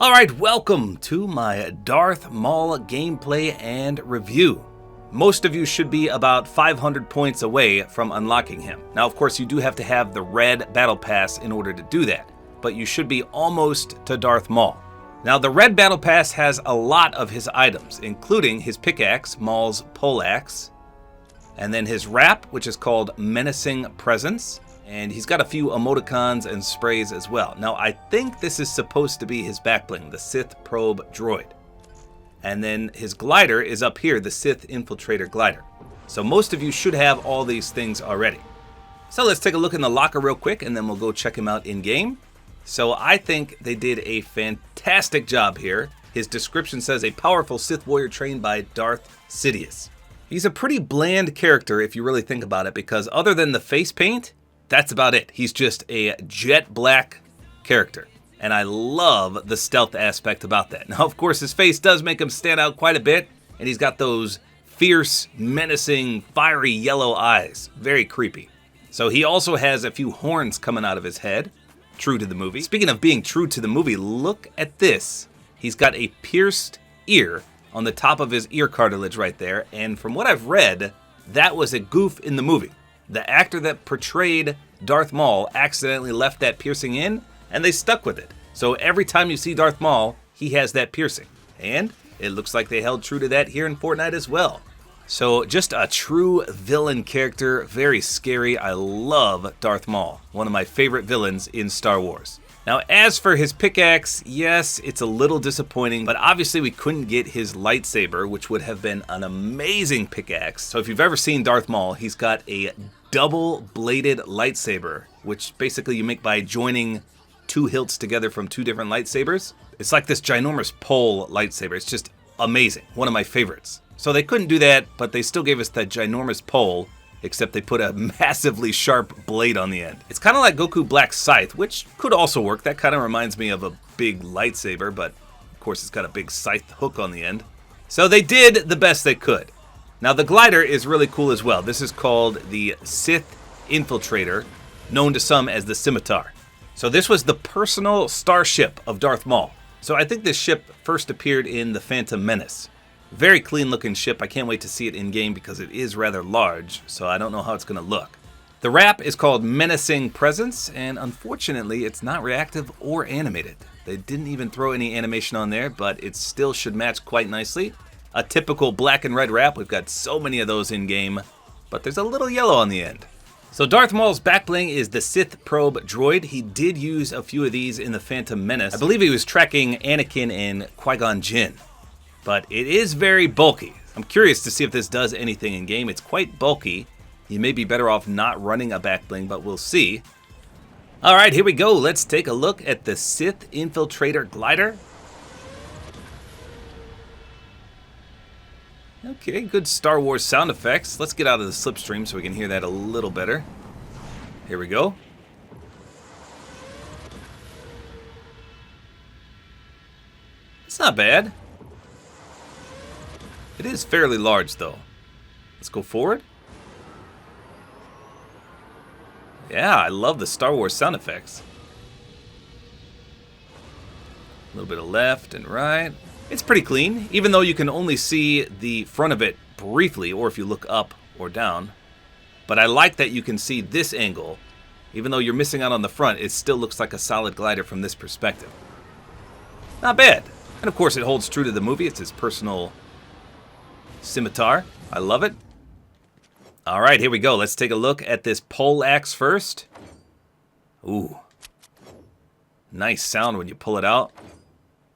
Alright, welcome to my Darth Maul gameplay and review. Most of you should be about 500 points away from unlocking him. Now, of course, you do have to have the red battle pass in order to do that, but you should be almost to Darth Maul. Now, the red battle pass has a lot of his items, including his pickaxe, Maul's poleaxe, and then his wrap, which is called Menacing Presence, and he's got a few emoticons and sprays as well. Now, I think this is supposed to be his back bling, the Sith Probe Droid. And then his glider is up here, the Sith Infiltrator Glider. So most of you should have all these things already. So let's take a look in the locker real quick, and then we'll go check him out in-game. So I think they did a fantastic job here. His description says, a powerful Sith warrior trained by Darth Sidious. He's a pretty bland character if you really think about it, because other than the face paint, that's about it. He's just a jet black character. And I love the stealth aspect about that. Now, of course, his face does make him stand out quite a bit. And he's got those fierce, menacing, fiery yellow eyes. Very creepy. So he also has a few horns coming out of his head. True to the movie. Speaking of being true to the movie, look at this. He's got a pierced ear on the top of his ear cartilage right there. And from what I've read, that was a goof in the movie. The actor that portrayed Darth Maul accidentally left that piercing in, and they stuck with it. So every time you see Darth Maul, he has that piercing. And it looks like they held true to that here in Fortnite as well. So just a true villain character, very scary. I love Darth Maul, one of my favorite villains in Star Wars. Now, as for his pickaxe, yes, it's a little disappointing, but obviously we couldn't get his lightsaber, which would have been an amazing pickaxe. So if you've ever seen Darth Maul, he's got a double-bladed lightsaber, which basically you make by joining two hilts together from two different lightsabers. It's like this ginormous pole lightsaber. It's just amazing. One of my favorites. So they couldn't do that, but they still gave us that ginormous pole, except they put a massively sharp blade on the end. It's kind of like Goku Black's scythe, which could also work. That kind of reminds me of a big lightsaber, but of course it's got a big scythe hook on the end. So they did the best they could. Now the glider is really cool as well. This is called the Sith Infiltrator, known to some as the Scimitar. So this was the personal starship of Darth Maul. So I think this ship first appeared in The Phantom Menace. Very clean looking ship. I can't wait to see it in game because it is rather large, so I don't know how it's going to look. The wrap is called Menacing Presence, and unfortunately it's not reactive or animated. They didn't even throw any animation on there, but it still should match quite nicely. A typical black and red wrap. We've got so many of those in game, but there's a little yellow on the end. So Darth Maul's back bling is the Sith Probe Droid. He did use a few of these in The Phantom Menace. I believe he was tracking Anakin and Qui-Gon Jinn, but it is very bulky. I'm curious to see if this does anything in game. It's quite bulky. You may be better off not running a back bling, but we'll see. All right, here we go. Let's take a look at the Sith Infiltrator Glider. Okay, good Star Wars sound effects. Let's get out of the slipstream so we can hear that a little better. Here we go. It's not bad. It is fairly large, though. Let's go forward. Yeah, I love the Star Wars sound effects. A little bit of left and right. It's pretty clean, even though you can only see the front of it briefly, or if you look up or down. But I like that you can see this angle. Even though you're missing out on the front, it still looks like a solid glider from this perspective. Not bad. And of course it holds true to the movie. It's his personal scimitar. I love it. All right, here we go. Let's take a look at this poleaxe first. Ooh. Nice sound when you pull it out.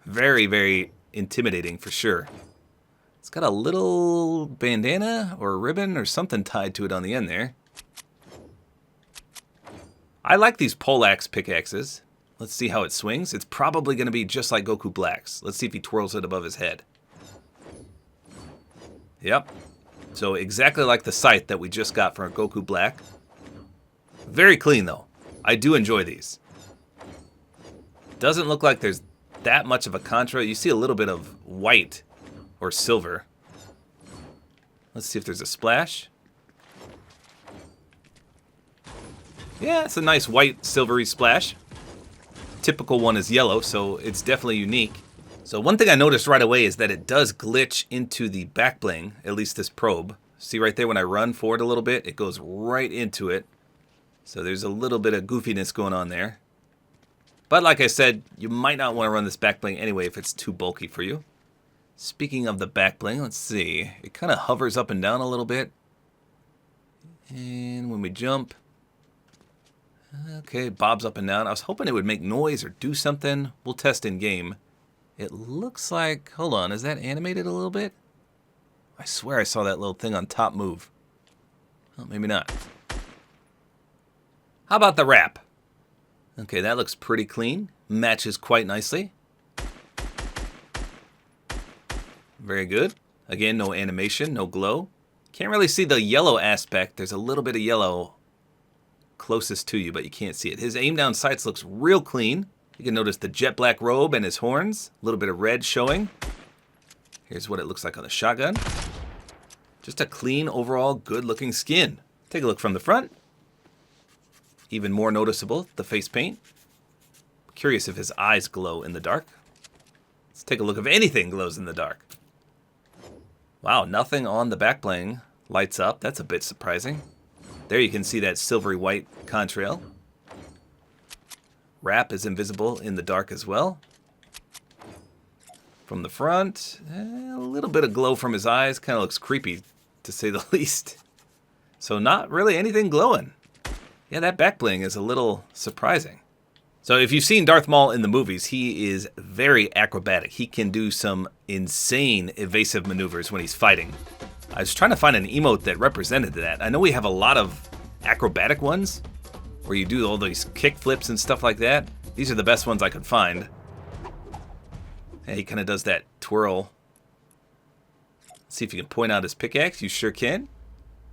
Very, very intimidating for sure. It's got a little bandana or ribbon or something tied to it on the end there. I like these poleaxe pickaxes. Let's see how it swings. It's probably going to be just like Goku Black's. Let's see if he twirls it above his head. Yep. So exactly like the scythe that we just got from Goku Black. Very clean though. I do enjoy these. Doesn't look like there's that much of a contra. You see a little bit of white or silver. Let's see if there's a splash. Yeah, it's a nice white silvery splash. typical one is yellow, so it's definitely unique. So one thing I noticed right away is that it does glitch into the back bling, at least this probe. See right there when I run forward a little bit, it goes right into it. So there's a little bit of goofiness going on there. But like I said, you might not want to run this back bling anyway if it's too bulky for you. Speaking of the back bling, let's see. It kind of hovers up and down a little bit. And when we jump, okay, bobs up and down. I was hoping it would make noise or do something. We'll test in game. It looks like, hold on, is that animated a little bit? I swear I saw that little thing on top move. Well, maybe not. How about the wrap? Okay, that looks pretty clean. Matches quite nicely. Very good. Again, no animation, no glow. Can't really see the yellow aspect. There's a little bit of yellow closest to you, but you can't see it. His aim down sights looks real clean. You can notice the jet black robe and his horns. A little bit of red showing. Here's what it looks like on the shotgun. Just a clean, overall, good-looking skin. Take a look from the front. Even more noticeable, the face paint. Curious if his eyes glow in the dark. Let's take a look if anything glows in the dark. Wow, nothing on the back bling lights up. That's a bit surprising. There you can see that silvery white contrail. Wrap is invisible in the dark as well. From the front, a little bit of glow from his eyes. Kind of looks creepy, to say the least. So not really anything glowing. Yeah, that back bling is a little surprising. So if you've seen Darth Maul in the movies, he is very acrobatic. He can do some insane evasive maneuvers when he's fighting. I was trying to find an emote that represented that. I know we have a lot of acrobatic ones, where you do all these kick flips and stuff like that. These are the best ones I could find. Yeah, he kind of does that twirl. Let's see if you can point out his pickaxe. You sure can.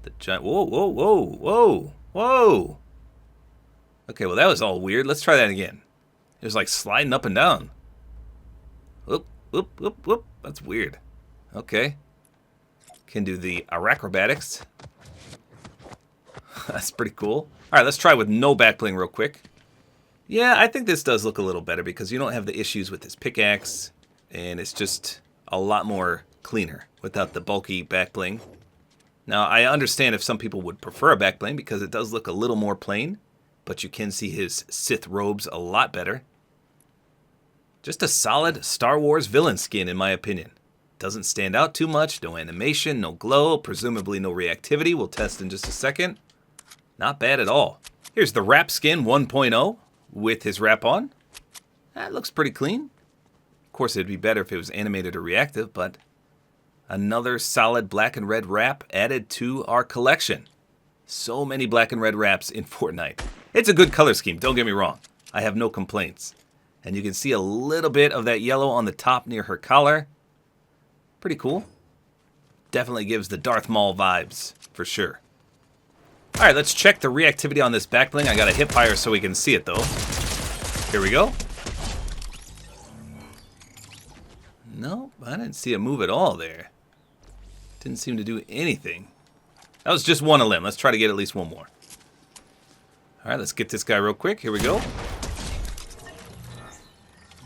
The giant. Whoa, whoa, whoa, whoa, whoa. Okay, well that was all weird. Let's try that again. It was like sliding up and down. Whoop, whoop, whoop, whoop. That's weird. Okay. Can do the acrobatics. That's pretty cool. All right, let's try with no back bling real quick. Yeah, I think this does look a little better because you don't have the issues with this pickaxe, and it's just a lot more cleaner without the bulky back bling. Now, I understand if some people would prefer a back bling because it does look a little more plain, but you can see his Sith robes a lot better. Just a solid Star Wars villain skin, in my opinion. Doesn't stand out too much, no animation, no glow, presumably no reactivity. We'll test in just a second. Not bad at all. Here's the wrap skin 1.0 with his wrap on. That looks pretty clean. Of course, it'd be better if it was animated or reactive, but another solid black and red wrap added to our collection. So many black and red wraps in Fortnite. It's a good color scheme, don't get me wrong. I have no complaints. And you can see a little bit of that yellow on the top near her collar. Pretty cool. Definitely gives the Darth Maul vibes, for sure. All right, let's check the reactivity on this back bling. I got a hip fire so we can see it, though. Here we go. No, I didn't see a move at all there. Didn't seem to do anything. That was just one a limb. Let's try to get at least one more. All right, let's get this guy real quick. Here we go.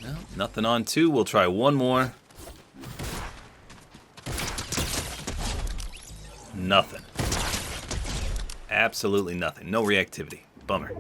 No, nothing on two. We'll try one more. Nothing. Absolutely nothing. No reactivity. Bummer.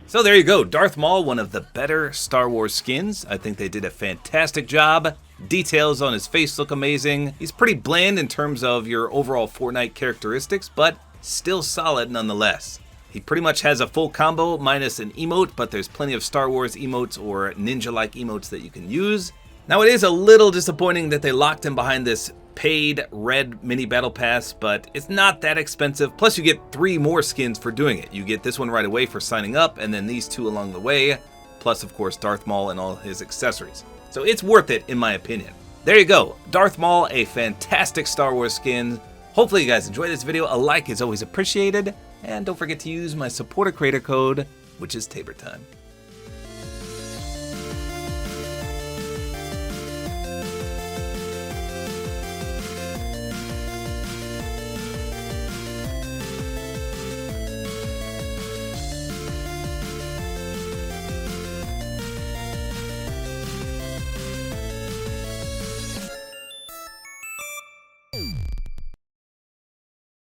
So there you go. Darth Maul, one of the better Star Wars skins. I think they did a fantastic job. Details on his face look amazing. He's pretty bland in terms of your overall Fortnite characteristics, but still solid nonetheless. He pretty much has a full combo minus an emote, but there's plenty of Star Wars emotes or ninja-like emotes that you can use. Now, it is a little disappointing that they locked him behind this paid red mini battle pass, but it's not that expensive. Plus, you get 3 more skins for doing it. You get this one right away for signing up, and then these 2 along the way, plus, of course, Darth Maul and all his accessories. So it's worth it, in my opinion. There you go. Darth Maul, a fantastic Star Wars skin. Hopefully you guys enjoyed this video. A like is always appreciated. And don't forget to use my Support-A-Creator code, which is Tabor time.